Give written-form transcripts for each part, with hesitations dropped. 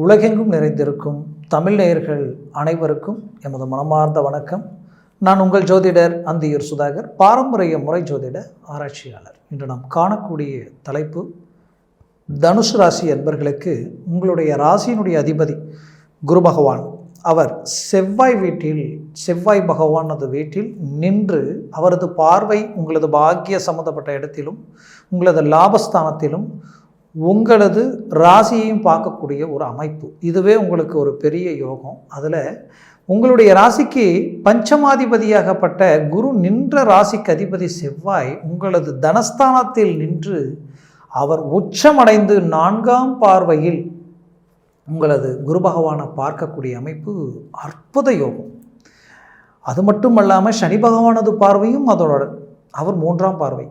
உலகெங்கும் நிறைந்திருக்கும் தமிழ் நேயர்கள் அனைவருக்கும் எமது மனமார்ந்த வணக்கம். நான் உங்கள் ஜோதிடர் அந்தியூர் சுதாகர், பாரம்பரிய முறை ஜோதிட ஆராய்ச்சியாளர். இன்று நாம் காணக்கூடிய தலைப்பு, தனுசு ராசி என்பர்களுக்கு உங்களுடைய ராசியினுடைய அதிபதி குரு பகவான் அவர் செவ்வாய் பகவானது வீட்டில் நின்று அவரது பார்வை உங்களது பாக்கிய சம்பந்தப்பட்ட இடத்திலும் உங்களது லாபஸ்தானத்திலும் உங்களது ராசியையும் பார்க்கக்கூடிய ஒரு அமைப்பு. இதுவே உங்களுக்கு ஒரு பெரிய யோகம். அதில் உங்களுடைய ராசிக்கு பஞ்சமாதிபதியாகப்பட்ட குரு நின்ற ராசிக்கு அதிபதி செவ்வாய் உங்களது தனஸ்தானத்தில் நின்று அவர் உச்சமடைந்து 4ஆம் பார்வையில் உங்களது குரு பகவானை பார்க்கக்கூடிய அமைப்பு அற்புத யோகம். அது மட்டுமல்லாமல் சனி பகவானது பார்வையும் அதோட அவர் 3ஆம் பார்வை.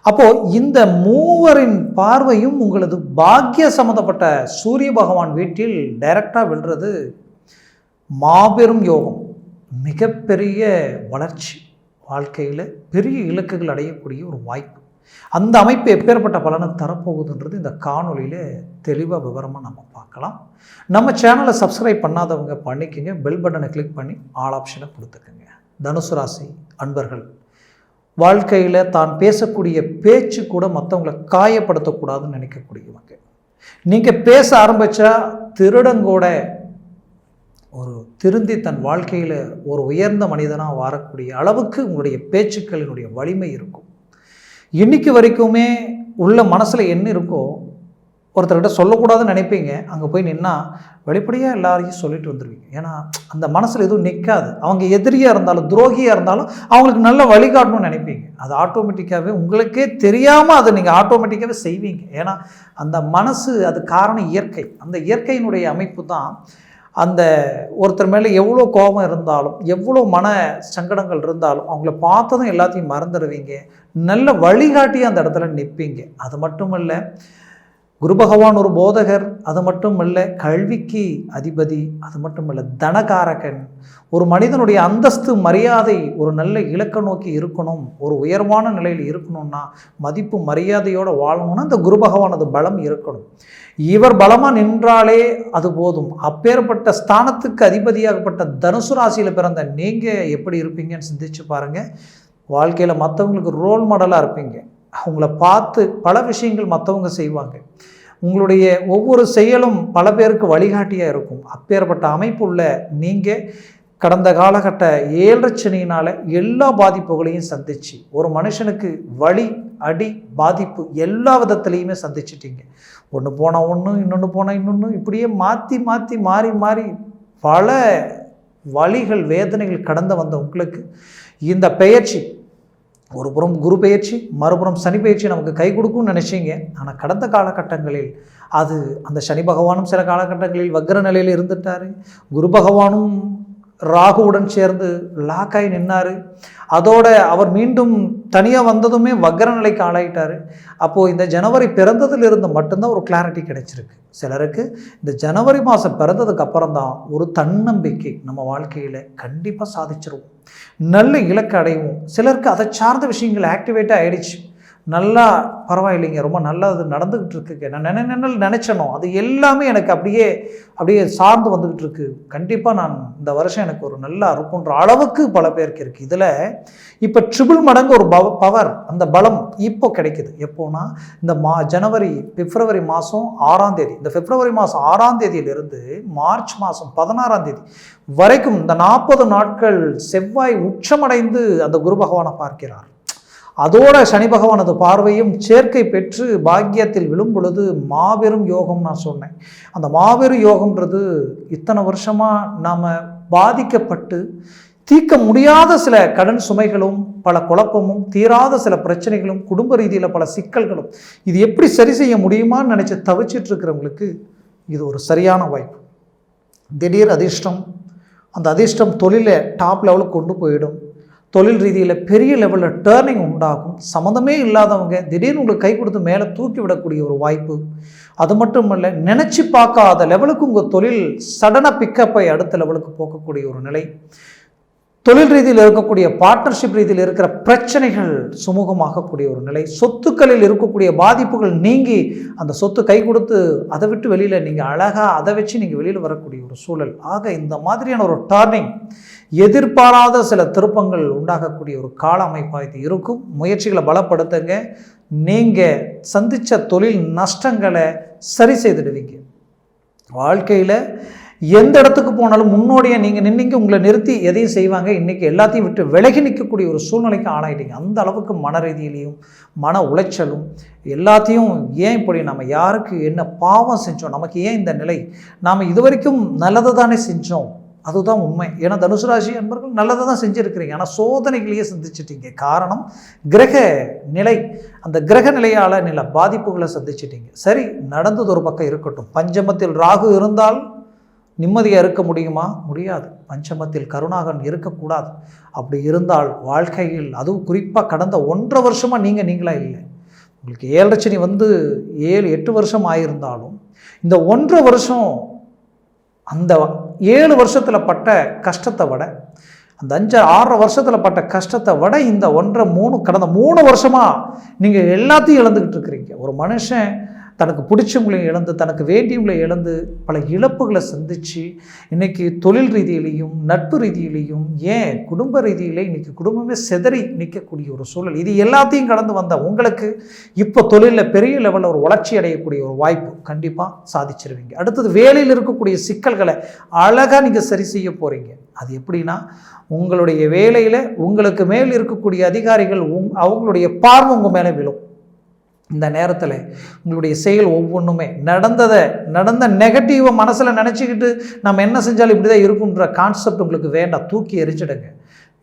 அப்போது இந்த மூவரின் பார்வையும் உங்களது பாக்கிய சம்மந்தப்பட்ட சூரிய பகவான் வீட்டில் டைரக்டாக விழுறது மாபெரும் யோகம். மிகப்பெரிய வளர்ச்சி, வாழ்க்கையில் பெரிய இலக்குகள் அடையக்கூடிய ஒரு வாய்ப்பு. அந்த அமைப்பு எப்பேற்பட்ட பலனை தரப்போகுதுன்றது இந்த காணொலியில் தெளிவாக விவரமாக நம்ம பார்க்கலாம். நம்ம சேனலை சப்ஸ்கிரைப் பண்ணாதவங்க பண்ணிக்கோங்க, பெல் பட்டனை கிளிக் பண்ணி ஆல் ஆப்ஷனை கொடுத்துக்கோங்க. தனுசு ராசி அன்பர்கள், வாழ்க்கையில் தான் பேசக்கூடிய பேச்சு கூட மற்றவங்களை காயப்படுத்தக்கூடாதுன்னு நினைக்கக்கூடியவங்க. நீங்கள் பேச ஆரம்பித்தா திருடங்கூட ஒரு திருந்தி தன் வாழ்க்கையில் ஒரு உயர்ந்த மனிதனாக வரக்கூடிய அளவுக்கு உங்களுடைய பேச்சுக்களினுடைய வலிமை இருக்கும். இன்னைக்கு வரைக்குமே உள்ள மனசில் என்ன இருக்கோ ஒருத்தர்கிட்ட சொல்லக்கூடாதுன்னு நினைப்பீங்க, அங்கே போய் நின்னா வெளிப்படையாக எல்லாரையும் சொல்லிட்டு வந்துடுவீங்க. ஏன்னா அந்த மனசில் எதுவும் நிற்காது. அவங்க எதிரியாக இருந்தாலும் துரோகியாக இருந்தாலும் அவங்களுக்கு நல்ல வழிகாட்டணும்னு நினைப்பீங்க. அது ஆட்டோமேட்டிக்காகவே உங்களுக்கே தெரியாமல் அதை நீங்கள் ஆட்டோமேட்டிக்காகவே செய்வீங்க. ஏன்னா அந்த மனசு, அது காரணம் இயற்கை. அந்த இயற்கையினுடைய அமைப்பு தான். அந்த ஒருத்தர் மேலே எவ்வளோ கோபம் இருந்தாலும் எவ்வளோ மன சங்கடங்கள் இருந்தாலும் அவங்கள பார்த்ததும் எல்லாத்தையும் மறந்துடுவீங்க. நல்ல வழிகாட்டியாக அந்த இடத்துல நிற்பீங்க. அது மட்டும் இல்லை, குரு பகவான் ஒரு போதகர், அது மட்டும் இல்லை கல்விக்கு அதிபதி, அது மட்டும் இல்லை தனகாரகன். ஒரு மனிதனுடைய அந்தஸ்து மரியாதை ஒரு நல்ல இலக்கை நோக்கி இருக்கணும், ஒரு உயர்வான நிலையில் இருக்கணும்னா, மதிப்பு மரியாதையோடு வாழணும்னா இந்த குரு பகவானது பலம் இருக்கணும். இவர் பலமாக நின்றாலே அது போதும். அப்பேற்பட்ட ஸ்தானத்துக்கு அதிபதியாகப்பட்ட தனுசு ராசியில் பிறந்த நீங்கள் எப்படி இருப்பீங்கன்னு சிந்திச்சு பாருங்கள். வாழ்க்கையில் மற்றவங்களுக்கு ரோல் மாடலாக இருப்பீங்க. அவங்கள பார்த்து பல விஷயங்கள் மற்றவங்க செய்வாங்க. உங்களுடைய ஒவ்வொரு செயலும் பல பேருக்கு வழிகாட்டியாக இருக்கும். அப்பேற்பட்ட அமைப்புள்ள நீங்கள் கடந்த காலகட்ட 7 சனியினால் எல்லா பாதிப்புகளையும் சந்திச்சு, ஒரு மனுஷனுக்கு வலி அடி பாதிப்பு எல்லா விதத்துலேயுமே சந்திச்சிட்டீங்க. ஒன்று போனால் ஒன்று, இன்னொன்று போனால் இன்னொன்று, இப்படியே மாறி மாறி பல வலிகள் வேதனைகள் கடந்து வந்த உங்களுக்கு இந்த பெயர்ச்சி, ஒரு புறம் குரு பெயர்ச்சி, மறுபுறம் சனி பெயர்ச்சி நமக்கு கை கொடுக்கும்னு நினச்சிங்க. ஆனால் கடந்த காலகட்டங்களில் அது அந்த சனி பகவானும் சில காலகட்டங்களில் வக்ர நிலையில் இருந்துட்டார். குரு பகவானும் ராகுவுடன் சேர்ந்து லாக்காய் நின்னார். அதோட அவர் மீண்டும் தனியாக வந்ததுமே வக்ர நிலைக்கு ஆளாயிட்டார். அப்போது இந்த ஜனவரி பிறந்ததிலிருந்து மட்டும்தான் ஒரு கிளாரிட்டி கிடைச்சிருக்கு. சிலருக்கு இந்த ஜனவரி மாதம் பிறந்ததுக்கு அப்புறம் தான் ஒரு தன்னம்பிக்கை, நம்ம வாழ்க்கையில் கண்டிப்பாக சாதிச்சிருவோம், நல்ல இலக்கு அடைவோம். சிலருக்கு அதை சார்ந்த விஷயங்கள் ஆக்டிவேட்டாக ஆகிடுச்சு. நல்லா பரவாயில்லைங்க, ரொம்ப நல்லா அது நடந்துக்கிட்டு இருக்குங்க, நான் நினச்சனோ அது எல்லாமே எனக்கு அப்படியே சார்ந்து வந்துக்கிட்டு இருக்கு. கண்டிப்பாக நான் இந்த வருஷம் எனக்கு ஒரு நல்லா இருக்குன்ற அளவுக்கு பல பேருக்கு இருக்குது. இதில் இப்போ ட்ரிபிள் மடங்கு ஒரு பவர், அந்த பலம் இப்போ கிடைக்குது. எப்போனா இந்த பிப்ரவரி மாதம் 6ஆம் தேதி, இந்த பிப்ரவரி மாதம் 6ஆம் தேதியிலிருந்து மார்ச் மாதம் 16ஆம் தேதி வரைக்கும் இந்த 40 நாட்கள் செவ்வாய் உச்சமடைந்து அந்த குரு பகவானை பார்க்கிறார். அதோட சனி பகவானது பார்வையும் சேர்க்கை பெற்று பாக்கியத்தில் விழும் பொழுது மாபெரும் யோகம் நான் சொன்னேன். அந்த மாபெரும் யோகம்ன்றது இத்தனை வருஷமாக நாம் பாதிக்கப்பட்டு தீர்க்க முடியாத சில கடன் சுமைகளும் பல குழப்பமும் தீராத சில பிரச்சனைகளும் குடும்ப ரீதியில் பல சிக்கல்களும், இது எப்படி சரி செய்ய முடியுமான்னு நினச்சி தவிச்சிட்டு இருக்கிறவங்களுக்கு இது ஒரு சரியான வாய்ப்பு. திடீர் அதிர்ஷ்டம், அந்த அதிர்ஷ்டம் தொழிலை டாப் லெவலுக்கு கொண்டு போயிடும். தொழில் ரீதியில் பெரிய லெவலில் டேர்னிங் உண்டாகும். சம்மந்தமே இல்லாதவங்க திடீர்னு உங்களுக்கு கை கொடுத்து மேலே தூக்கி விடக்கூடிய ஒரு வாய்ப்பு. அது மட்டும் இல்லை, நினச்சி பார்க்காத லெவலுக்கு உங்கள் தொழில் சடனாக பிக்கப்பை அடுத்த லெவலுக்கு போகக்கூடிய ஒரு நிலை. தொழில் ரீதியில் இருக்கக்கூடிய பார்ட்னர்ஷிப் ரீதியில் இருக்கிற பிரச்சனைகள் சுமூகமாகக்கூடிய ஒரு நிலை, சொத்துக்களில் இருக்கக்கூடிய பாதிப்புகள் நீங்கி அந்த சொத்து கை கொடுத்து அதை விட்டு வெளியில் நீங்கள் அழகாக அதை வச்சு நீங்கள் வெளியில் வரக்கூடிய ஒரு சூழல். ஆக இந்த மாதிரியான ஒரு டர்னிங், எதிர்பாராத சில திருப்பங்கள் உண்டாகக்கூடிய ஒரு கால அமைப்பாக இது இருக்கும். முயற்சிகளை பலப்படுத்துங்க. நீங்கள் சந்தித்த தொழில் நஷ்டங்களை சரி செய்துடுவீங்க. வாழ்க்கையில் எந்த இடத்துக்கு போனாலும் முன்னோடியாக நீங்கள் நின்னீங்க, உங்களை நிறுத்தி எதையும் செய்வாங்க. இன்றைக்கி எல்லாத்தையும் விட்டு விலகி நிற்கக்கூடிய ஒரு சூழ்நிலைக்கு ஆளாயிட்டீங்க. அந்த அளவுக்கு மன ரீதியிலையும் மன உளைச்சலும் எல்லாத்தையும், ஏன் இப்படி நம்ம யாருக்கு என்ன பாவம் செஞ்சோம், நமக்கு ஏன் இந்த நிலை, நாம் இது வரைக்கும் நல்லதை தானே செஞ்சோம், அதுதான் உண்மை. ஏன்னா தனுசு ராசி அன்பர்கள் நல்லதை தான் செஞ்சுருக்கிறீங்க, ஆனால் சோதனைகளையே சந்திச்சிட்டீங்க. காரணம் கிரக நிலை. அந்த கிரக நிலையால் நில பாதிப்புகளை சந்திச்சிட்டீங்க. சரி, நடந்தது ஒரு பக்கம் இருக்கட்டும். பஞ்சமத்தில் ராகு இருந்தால் நிம்மதியாக இருக்க முடியுமா? முடியாது. பஞ்சமத்தில் கருணாகன் இருக்கக்கூடாது. அப்படி இருந்தால் வாழ்க்கையில், அதுவும் குறிப்பாக கடந்த 1.5 வருஷமாக நீங்களாக இல்லை. உங்களுக்கு 7 சனி வந்து 7-8 வருஷம் ஆகியிருந்தாலும் இந்த 1.5 வருஷம் அந்த 7 வருஷத்தில் பட்ட கஷ்டத்தை விட, அந்த 5-6 வருஷத்தில் பட்ட கஷ்டத்தை விட இந்த 1.5-3 கடந்த 3 வருஷமாக நீங்கள் எல்லாத்தையும் இழந்துக்கிட்டு இருக்கிறீங்க. ஒரு மனுஷன் தனக்கு பிடிச்சவங்களையும் இழந்து, தனக்கு வேண்டியவங்களை இழந்து, பல இழப்புகளை சந்தித்து இன்றைக்கி தொழில் ரீதியிலையும் நட்பு ரீதியிலையும், ஏன் குடும்ப ரீதியிலே இன்றைக்கி குடும்பமே சிதறி நிற்கக்கூடிய ஒரு சூழல். இது எல்லாத்தையும் கடந்து வந்த உங்களுக்கு இப்போ தொழிலில் பெரிய லெவலில் ஒரு வளர்ச்சி அடையக்கூடிய ஒரு வாய்ப்பு கண்டிப்பாக சாதிச்சிருவீங்க. அடுத்தது வேலையில் இருக்கக்கூடிய சிக்கல்களை அழகாக நீங்கள் சரி செய்ய போகிறீங்க. அது எப்படின்னா, உங்களுடைய வேலையில் உங்களுக்கு மேல் இருக்கக்கூடிய அதிகாரிகள் அவங்களுடைய பார்வை உங்கள் மேலே விழும். இந்த நேரத்தில் உங்களுடைய செயல் ஒவ்வொன்றுமே நடந்த நெகட்டிவை மனசில் நினச்சிக்கிட்டு நம்ம என்ன செஞ்சாலும் இப்படி தான் இருக்குன்ற கான்செப்ட் உங்களுக்கு வேண்டாம். தூக்கி எரிச்சிடுங்க.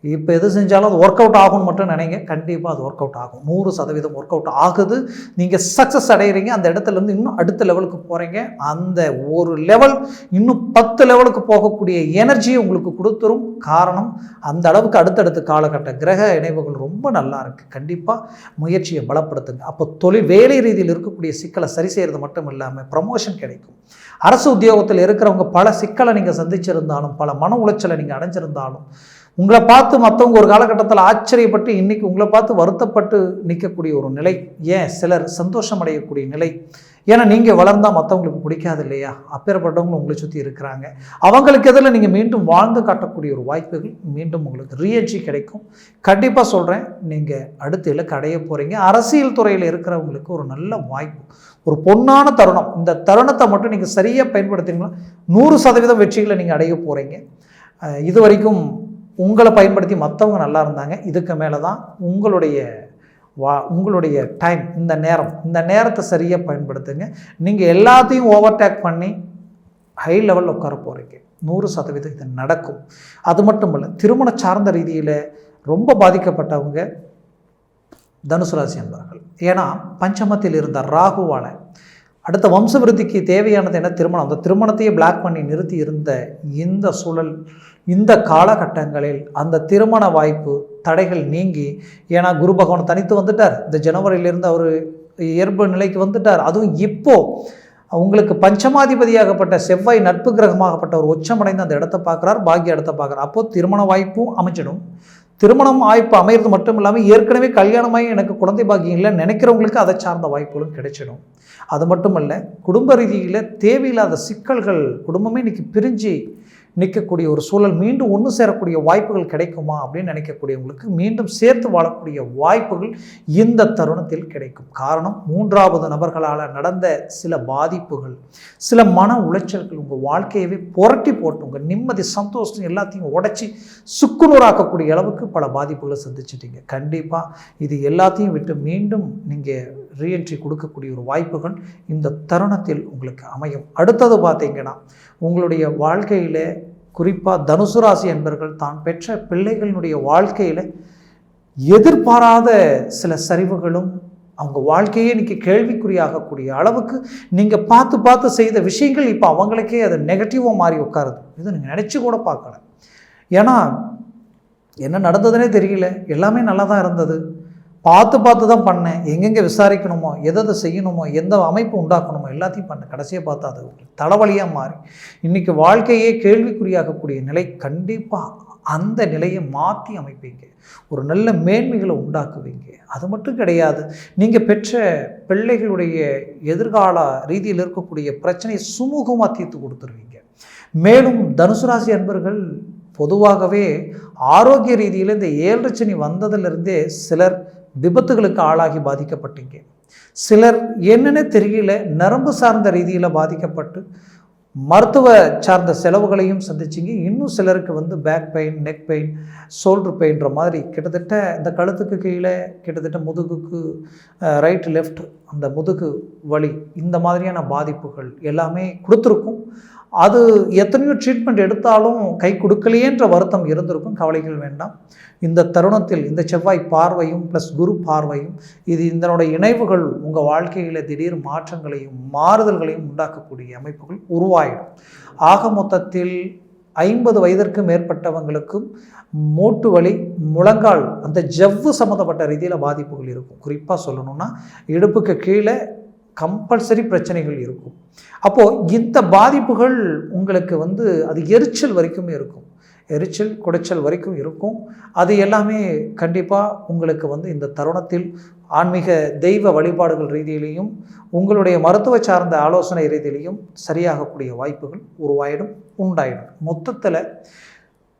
இப்போ எது செஞ்சாலும் அது ஒர்க் அவுட் ஆகும்னு மட்டும் நினைங்க. கண்டிப்பாக அது ஒர்க் அவுட் ஆகும். 100% ஒர்க் அவுட் ஆகுது. நீங்கள் சக்ஸஸ் அடைகிறீங்க. அந்த இடத்துலேருந்து இன்னும் அடுத்த லெவலுக்கு போகிறீங்க. அந்த ஒரு லெவல் இன்னும் 10 லெவலுக்கு போகக்கூடிய எனர்ஜியை உங்களுக்கு கொடுத்துரும். காரணம், அந்த அளவுக்கு அடுத்தடுத்த காலகட்ட கிரக இணைவுகள் ரொம்ப நல்லா இருக்குது. கண்டிப்பாக முயற்சியை பலப்படுத்துங்க. அப்போ தொழில் வேலை ரீதியில் இருக்கக்கூடிய சிக்கலை சரி செய்கிறது மட்டும் இல்லாமல் ப்ரமோஷன் கிடைக்கும். அரசு உத்தியோகத்தில் இருக்கிறவங்க பல சிக்கலை நீங்கள் சந்திச்சிருந்தாலும், பல மன உளைச்சலை நீங்கள் அடைஞ்சிருந்தாலும், உங்களை பார்த்து மற்றவங்க ஒரு காலகட்டத்தில் ஆச்சரியப்பட்டு இன்றைக்கி உங்களை பார்த்து வருத்தப்பட்டு நிற்கக்கூடிய ஒரு நிலை, ஏன் சிலர் சந்தோஷம் அடையக்கூடிய நிலை. ஏன்னா நீங்கள் வளர்ந்தால் மற்றவங்களுக்கு பிடிக்காது இல்லையா? அப்பேற்பட்டவங்க உங்களை சுற்றி இருக்கிறாங்க. அவங்களுக்கு எதில் நீங்கள் மீண்டும் வாழ்ந்து காட்டக்கூடிய ஒரு வாய்ப்புகள், மீண்டும் உங்களுக்கு ரீஎன்ட்ரி கிடைக்கும். கண்டிப்பாக சொல்கிறேன், நீங்கள் அடுத்த இலக்கு அடைய போகிறீங்க. அரசியல் துறையில் இருக்கிறவங்களுக்கு ஒரு நல்ல வாய்ப்பு, ஒரு பொன்னான தருணம். இந்த தருணத்தை மட்டும் நீங்கள் சரியாக பயன்படுத்தினீங்கன்னா 100% வெற்றிகளை நீங்கள் அடைய போகிறீங்க. இது வரைக்கும் உங்களை பயன்படுத்தி மற்றவங்க நல்லா இருந்தாங்க. இதுக்கு மேலே தான் உங்களுடைய டைம், இந்த நேரத்தை சரியாக பயன்படுத்துங்க. நீங்கள் எல்லாத்தையும் ஓவர்டேக் பண்ணி ஹை லெவலில் உட்கார போகிறீங்க. 100% இது நடக்கும். அது மட்டும் இல்லை, திருமண சார்ந்த ரீதியில் ரொம்ப பாதிக்கப்பட்டவங்க தனுசு ராசி என்பவர்கள். ஏன்னா பஞ்சமத்தில் இருந்த ராகுவால் அடுத்த வம்சவிருத்திக்கு தேவையானது என்ன? திருமணம். அந்த திருமணத்தையே பிளாக் பண்ணி நிறுத்தி இருந்த இந்த சூழல், இந்த காலகட்டங்களில் அந்த திருமண வாய்ப்பு தடைகள் நீங்கி, ஏன்னா குரு பகவான் தனித்து வந்துட்டார். இந்த ஜனவரியிலிருந்து அவர் இயல்பு நிலைக்கு வந்துட்டார். அதுவும் இப்போது உங்களுக்கு பஞ்சமாதிபதியாகப்பட்ட செவ்வாய் நட்பு கிரகமாகப்பட்ட ஒரு உச்சமடைந்து அந்த இடத்த பார்க்குறார், பாக்கிய இடத்த பார்க்குறார். அப்போது திருமண வாய்ப்பும் அமைச்சிடும். திருமணம் வாய்ப்பு அமைகிறது மட்டும் இல்லாமல் ஏற்கனவே கல்யாணமாகி எனக்கு குழந்தை பாக்கியம் இல்லை நினைக்கிறவங்களுக்கு அதை சார்ந்த வாய்ப்புகளும் கிடைச்சிடும். அது மட்டும் இல்லை, குடும்ப ரீதியில் தேவையில்லாத சிக்கல்கள், குடும்பமே இன்றைக்கி பிரிஞ்சு நிற்கக்கூடிய ஒரு சூழல், மீண்டும் ஒன்று சேரக்கூடிய வாய்ப்புகள் கிடைக்குமா அப்படின்னு நினைக்கக்கூடியவங்களுக்கு மீண்டும் சேர்த்து வாழக்கூடிய வாய்ப்புகள் இந்த தருணத்தில் கிடைக்கும். காரணம், 3வது நபர்களால் நடந்த சில பாதிப்புகள், சில மன உளைச்சல்கள் உங்கள் வாழ்க்கையவே புரட்டி போட்டு உங்கள் நிம்மதி, சந்தோஷம் எல்லாத்தையும் உடைச்சி சுக்குநூறாக்கக்கூடிய அளவுக்கு பல பாதிப்புகளை சந்திச்சிட்டீங்க. கண்டிப்பாக இது எல்லாத்தையும் விட்டு மீண்டும் நீங்கள் ரீஎன்ட்ரி கொடுக்கக்கூடிய ஒரு வாய்ப்புகள் இந்த தருணத்தில் உங்களுக்கு அமையும். அடுத்தது பார்த்தீங்கன்னா, உங்களுடைய வாழ்க்கையில் குறிப்பாக தனுசு ராசி என்பவர்கள் தான் பெற்ற பிள்ளைகளினுடைய வாழ்க்கையில் எதிர்பாராத சில சரிவுகளும், அவங்க வாழ்க்கையே இன்றைக்கி கேள்விக்குறியாகக்கூடிய அளவுக்கு நீங்கள் பார்த்து செய்த விஷயங்கள் இப்போ அவங்களுக்கே அது நெகட்டிவாக மாறி உட்காருது. இது நீங்கள் நினச்சி கூட பார்க்கல. ஏன்னா என்ன நடந்ததுனே தெரியல, எல்லாமே நல்லா தான் இருந்தது, பார்த்து தான் பண்ணேன், எங்கெங்கே விசாரிக்கணுமோ, எதை செய்யணுமோ, எந்த அமைப்பு உண்டாக்கணுமோ எல்லாத்தையும் பண்ணேன். கடைசியாக பார்த்தா அது தலைவலியாக மாறி இன்றைக்கி வாழ்க்கையே கேள்விக்குறியாகக்கூடிய நிலை கண்டிப்பாக அந்த நிலையை மாற்றி அமைப்பீங்க. ஒரு நல்ல மேன்மைகளை உண்டாக்குவீங்க. அது மட்டும் கிடையாது, நீங்கள் பெற்ற பிள்ளைகளுடைய எதிர்கால ரீதியில் இருக்கக்கூடிய பிரச்சனையை சுமூகமாக தீர்த்து கொடுத்துருவீங்க. மேலும் தனுசு ராசி அன்பர்கள் பொதுவாகவே ஆரோக்கிய ரீதியில் இந்த 7 சனி வந்ததிலிருந்தே சிலர் விபத்துகளுக்கு ஆளாகி பாதிக்கப்பட்டீங்க. சிலர் என்னென்ன தெரியல நரம்பு சார்ந்த ரீதியில் பாதிக்கப்பட்டு மருத்துவ சார்ந்த செலவுகளையும் சந்திச்சிங்க. இன்னும் சிலருக்கு back pain, neck pain, shoulder பெயின்ற மாதிரி கிட்டத்தட்ட இந்த கழுத்துக்கு கீழே கிட்டத்தட்ட முதுகுக்கு ரைட் லெஃப்ட் அந்த முதுகு வலி இந்த மாதிரியான பாதிப்புகள் எல்லாமே கொடுத்துருக்கும். அது எத்தனையோ ட்ரீட்மெண்ட் எடுத்தாலும் கை கொடுக்கலையேன்ற வருத்தம் இருந்திருக்கும். கவலைகள் வேண்டாம். இந்த தருணத்தில் இந்த செவ்வாய் பார்வையும் ப்ளஸ் குரு பார்வையும் இதனுடைய இணைவுகள் உங்கள் வாழ்க்கையில் திடீர் மாற்றங்களையும் மாறுதல்களையும் உண்டாக்கக்கூடிய அமைப்புகள் உருவாயிடும். ஆக மொத்தத்தில் 50 வயதிற்கு மேற்பட்டவங்களுக்கும் மூட்டு வலி, முழங்கால் அந்த ஜவ்வு சம்மந்தப்பட்ட ரீதியில் பாதிப்புகள் இருக்கும். குறிப்பாக சொல்லணும்னா இடுப்புக்கு கீழே கம்பல்சரி பிரச்சனைகள் இருக்கும். அப்போது இந்த பாதிப்புகள் உங்களுக்கு அது எரிச்சல் வரைக்கும் இருக்கும். எரிச்சல் குடைச்சல் வரைக்கும் இருக்கும். அது எல்லாமே கண்டிப்பாக உங்களுக்கு இந்த தருணத்தில் ஆன்மீக தெய்வ வழிபாடுகள் ரீதியிலையும் உங்களுடைய மருத்துவ சார்ந்த ஆலோசனை ரீதியிலையும் சரியாகக்கூடிய வாய்ப்புகள் உண்டாயிடும். மொத்தத்தில்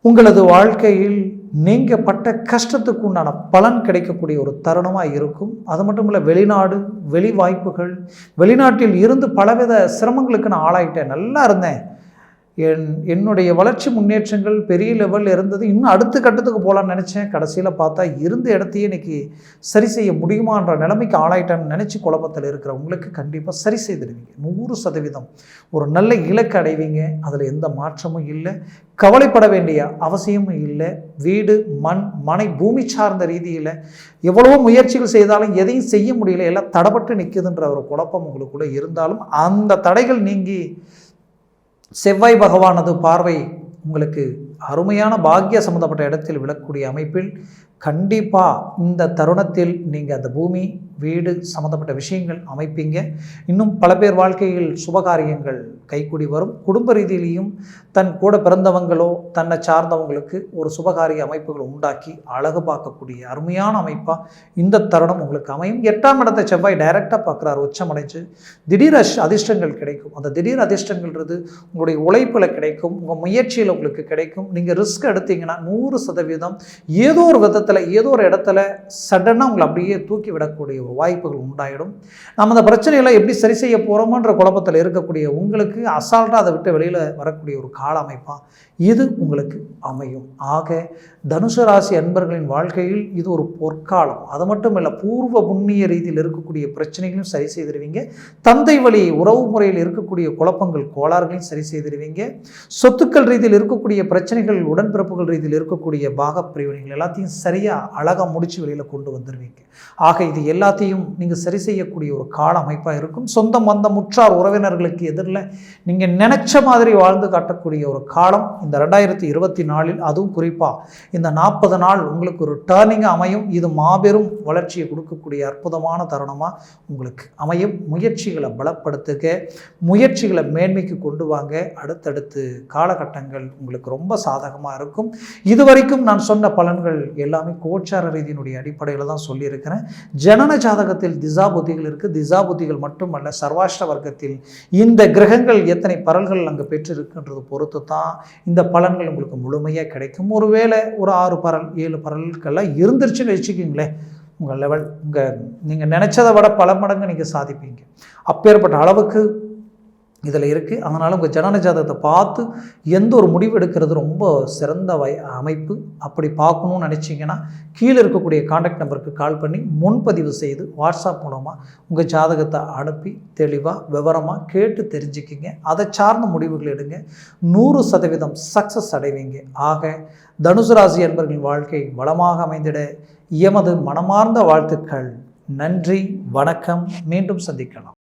உங்களது வாழ்க்கையில் நீங்கள் பட்ட கஷ்டத்துக்கு உண்டான பலன் கிடைக்கக்கூடிய ஒரு தருணமாக இருக்கும். அது மட்டும் இல்லை, வெளிநாடு, வெளி வாய்ப்புகள், வெளிநாட்டில் இருந்து பலவித சிரமங்களுக்கு நான் ஆளாயிட்டேன். நல்லா இருந்தேன், என்னுடைய வளர்ச்சி முன்னேற்றங்கள் பெரிய லெவலில் இருந்தது, இன்னும் அடுத்த கட்டத்துக்கு போகலான்னு நினச்சேன். கடைசியில் பார்த்தா இருந்த இடத்தையே இன்றைக்கி சரி செய்ய முடியுமான்ற நிலைமைக்கு ஆளாயிட்டான்னு நினச்சி குழப்பத்தில் இருக்கிற உங்களுக்கு கண்டிப்பாக சரி செய்திடுவீங்க. 100% ஒரு நல்ல இலக்கு அடைவீங்க. அதில் எந்த மாற்றமும் இல்லை. கவலைப்பட வேண்டிய அவசியமும் இல்லை. வீடு, மண், மனை, பூமி சார்ந்த ரீதியில் எவ்வளவோ முயற்சிகள் செய்தாலும் எதையும் செய்ய முடியல, எல்லாம் தடைப்பட்டு நிற்குதுன்ற ஒரு குழப்பம் உங்களுக்குள்ளே இருந்தாலும் அந்த தடைகள் நீங்கி செவ்வாய் பகவானது பார்வை உங்களுக்கு அருமையான பாக்கிய சம்மந்தப்பட்ட இடத்தில் விழக்கூடிய அமைப்பில் கண்டிப்பாக இந்த தருணத்தில் நீங்கள் அந்த பூமி, வீடு சம்மந்தப்பட்ட விஷயங்கள் அமைப்பீங்க. இன்னும் பல பேர் வாழ்க்கையில் சுபகாரியங்கள் கைக்கூடி வரும். குடும்ப ரீதியிலையும் தன் கூட பிறந்தவங்களோ தன்னை சார்ந்தவங்களுக்கு ஒரு சுபகாரிய அமைப்புகள் உண்டாக்கி அழகு பார்க்கக்கூடிய அருமையான அமைப்பாக இந்த தருணம் உங்களுக்கு அமையும். 8ஆம் இடத்தை செவ்வாய் டைரெக்டாக பார்க்குறாரு, உச்சமடைஞ்சு. திடீர் அதிர்ஷ்டங்கள் கிடைக்கும். அந்த திடீர் அதிர்ஷ்டங்கள்ன்றது உங்களுடைய உழைப்பில் கிடைக்கும், உங்கள் முயற்சியில் உங்களுக்கு கிடைக்கும். நீங்கள் ரிஸ்க் எடுத்தீங்கன்னா 100% ஏதோ ஒரு விதத்தில் ஏதோ ஒரு இடத்துல சடனாக உங்களை அப்படியே தூக்கி விடக்கூடிய ஒரு வாய்ப்புகள் உண்டாயிடும். நம்ம அந்த பிரச்சனையெல்லாம் எப்படி சரி செய்ய போகிறோமோன்ற குழப்பத்தில் இருக்கக்கூடிய உங்களுக்கு அசால்ட்டாக அதை விட்டு வெளியில் வரக்கூடிய ஒரு கால அமைப்பாக இது உங்களுக்கு அமையும். ஆக தனுசு ராசி அன்பர்களின் வாழ்க்கையில் இது ஒரு பொற்காலம். அது மட்டும் இல்லை, பூர்வ புண்ணிய ரீதியில் இருக்கக்கூடிய பிரச்சனைகளையும் சரி செய்திருவீங்க. தந்தை வழி உறவு முறையில் இருக்கக்கூடிய குழப்பங்கள் கோளாறுகளையும் சரி செய்திருவீங்க. சொத்துக்கள் ரீதியில் இருக்கக்கூடிய பிரச்சனைகள், உடன்பிறப்புகள் ரீதியில் இருக்கக்கூடிய பாகப்பிரிவினைகள் எல்லாத்தையும் சரியாக அழகாக முடிச்சு வெளியில் கொண்டு வந்துடுவீங்க. ஆக இது எல்லாத்தையும் நீங்கள் சரி செய்யக்கூடிய ஒரு கால அமைப்பாக இருக்கும். சொந்தம் வந்த முற்றார் உறவினர்களுக்கு எதிரில் நீங்கள் நினைச்ச மாதிரி வாழ்ந்து காட்டக்கூடிய ஒரு காலம் இந்த 2024 அதுவும் குறிப்பாக இந்த 40 நாள் உங்களுக்கு ஒரு டேர்னிங் அமையும். இது மாபெரும் வளர்ச்சியை கொடுக்கக்கூடிய அற்புதமான தருணமாக உங்களுக்கு அமையும். முயற்சிகளை பலப்படுத்துக, முயற்சிகளை மேன்மைக்கு கொண்டு வாங்க. அடுத்தடுத்து காலகட்டங்கள் உங்களுக்கு ரொம்ப சாதகமாக இருக்கும். இதுவரைக்கும் நான் சொன்ன பலன்கள் எல்லாமே கோச்சார ரீதியினுடைய அடிப்படையில் தான் சொல்லியிருக்கிறேன். ஜனன ஜாதகத்தில் திசா புத்திகள் இருக்குது. திசா புத்திகள் மட்டுமல்ல, சர்வாஷ்ட வர்க்கத்தில் இந்த கிரகங்கள் எத்தனை பலன்கள் அங்கே பெற்றிருக்குன்றது பொறுத்து தான் இந்த பலன்கள் உங்களுக்கு முழுமையாக கிடைக்கும். ஒருவேளை ஒரு 6 பரல் 7 பரல்கள்லாம் இருந்துருச்சுன்னு வச்சுக்கிங்களேன், உங்கள் லெவல் நீங்கள் நினச்சதை விட பல மடங்கு நீங்கள் சாதிப்பீங்க. அப்பேற்பட்ட அளவுக்கு இதில் இருக்குது. அதனால் உங்கள் ஜனன ஜாதகத்தை பார்த்து எந்த ஒரு முடிவு எடுக்கிறது ரொம்ப சிறந்த அமைப்பு. அப்படி பார்க்கணுன்னு நினச்சிங்கன்னா கீழே இருக்கக்கூடிய கான்டாக்ட் நம்பருக்கு கால் பண்ணி முன்பதிவு செய்து வாட்ஸ்அப் மூலமாக உங்கள் ஜாதகத்தை அனுப்பி தெளிவாக விவரமாக கேட்டு தெரிஞ்சுக்கிங்க. அதை சார்ந்த முடிவுகள் எடுங்க. 100% சக்ஸஸ் அடைவீங்க. ஆக தனுசு ராசி என்பவர்களின் வாழ்க்கை வளமாக அமைந்திட எமது மனமார்ந்த வாழ்த்துக்கள். நன்றி, வணக்கம். மீண்டும் சந்திக்கலாம்.